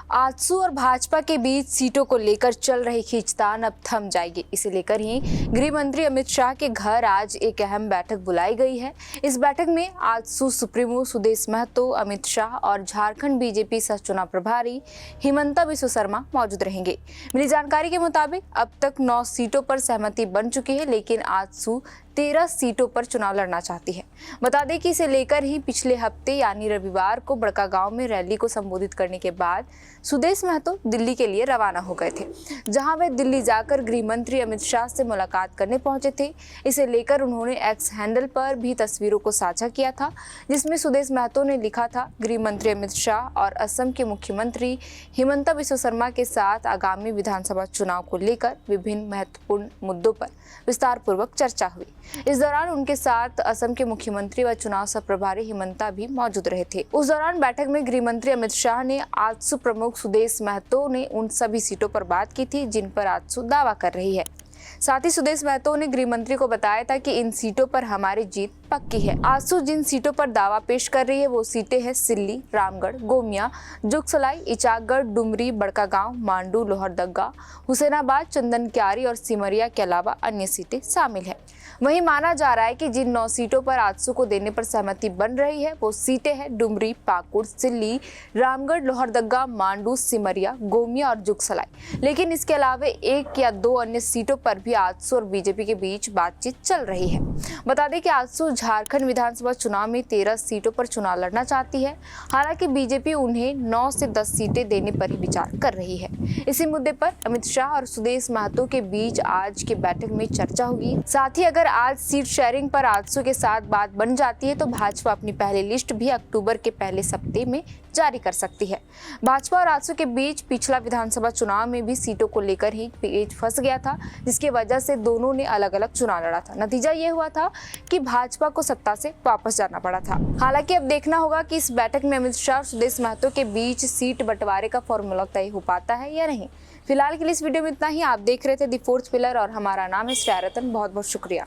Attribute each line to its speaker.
Speaker 1: आजसू और भाजपा के बीच सीटों को लेकर चल रही खींचतान अब थम जाएगी। इसे लेकर ही गृह मंत्री अमित शाह के घर आज एक अहम बैठक बुलाई गई है। इस बैठक में आजसू सुप्रीमो सुदेश महतो, अमित शाह और झारखंड बीजेपी सह चुनाव प्रभारी हिमंता बिस्वा शर्मा मौजूद रहेंगे। मिली जानकारी के मुताबिक अब तक 9 सीटों पर सहमति बन चुकी है, लेकिन आजसू 13 सीटों पर चुनाव लड़ना चाहती है। बता दें कि इसे लेकर ही पिछले हफ्ते यानी रविवार को बड़कागांव में रैली को संबोधित करने के बाद सुदेश महतो दिल्ली के लिए रवाना हो गए थे, जहां वे दिल्ली जाकर गृह मंत्री अमित शाह से मुलाकात करने पहुंचे थे। इसे लेकर उन्होंने एक्स हैंडल पर भी तस्वीरों को साझा किया था, जिसमें सुदेश महतो ने लिखा था, गृह मंत्री अमित शाह और असम के मुख्यमंत्री हिमंता बिस्वा शर्मा के साथ आगामी विधानसभा चुनाव को लेकर विभिन्न महत्वपूर्ण मुद्दों पर विस्तार पूर्वक चर्चा हुई। इस दौरान उनके साथ असम के मुख्यमंत्री व चुनाव सह प्रभारी हिमंता भी मौजूद रहे थे। उस दौरान बैठक में गृह मंत्री अमित शाह ने आजसू प्रमुख सुदेश महतो ने उन सभी सीटों पर बात की थी जिन पर आजसू दावा कर रही है। साथ ही सुदेश महतो ने गृह मंत्री को बताया था कि इन सीटों पर हमारी जीत पक्की है। आजसू जिन सीटों पर दावा पेश कर रही है वो सीटें हैं सिल्ली, रामगढ़, गोमिया, जुगसलाई, इचाकगढ़, डुमरी, बड़कागांव, मांडू, लोहरदगा, हुसैनाबाद, चंदनक्यारी और सिमरिया के अलावा अन्य सीटें शामिल है। वहीं माना जा रहा है कि जिन 9 सीटों पर आजसू को देने पर सहमति बन रही है वो सीटें हैं डुमरी, पाकुड़, सिल्ली, रामगढ़, लोहरदगा, मांडू, सिमरिया, गोमिया और जुगसलाई। लेकिन इसके अलावा 1 या 2 अन्य सीटों पर भी आजसू और बीजेपी के बीच बातचीत चल रही है। बता दें कि आजसू झारखंड विधानसभा चुनाव में 13 सीटों पर चुनाव लड़ना चाहती है। हालांकि बीजेपी उन्हें 9 से 10 सीटें देने पर ही विचार कर रही है। इसी मुद्दे पर अमित शाह और सुदेश महतो के बीच आज की बैठक में चर्चा होगी। साथ ही अगर आज सीट शेयरिंग पर आजसू के साथ बात बन जाती है तो भाजपा अपनी पहली लिस्ट भी अक्टूबर के पहले सप्ताह में जारी कर सकती है। भाजपा और आजसू के बीच पिछला विधानसभा चुनाव में भी सीटों को लेकर ही पेच फंस गया था, जिसकी वजह से दोनों ने अलग अलग चुनाव लड़ा था। नतीजा ये हुआ था कि भाजपा को सत्ता से वापस जाना पड़ा था। हालांकि अब देखना होगा कि इस बैठक में अमित शाह और सुदेश महतो के बीच सीट बंटवारे का फॉर्मूला तय हो पाता है या नहीं। फिलहाल के लिए इस वीडियो में इतना ही। आप देख रहे थे द फोर्थ पिलर और हमारा नाम है श्रेया रतन। बहुत बहुत शुक्रिया।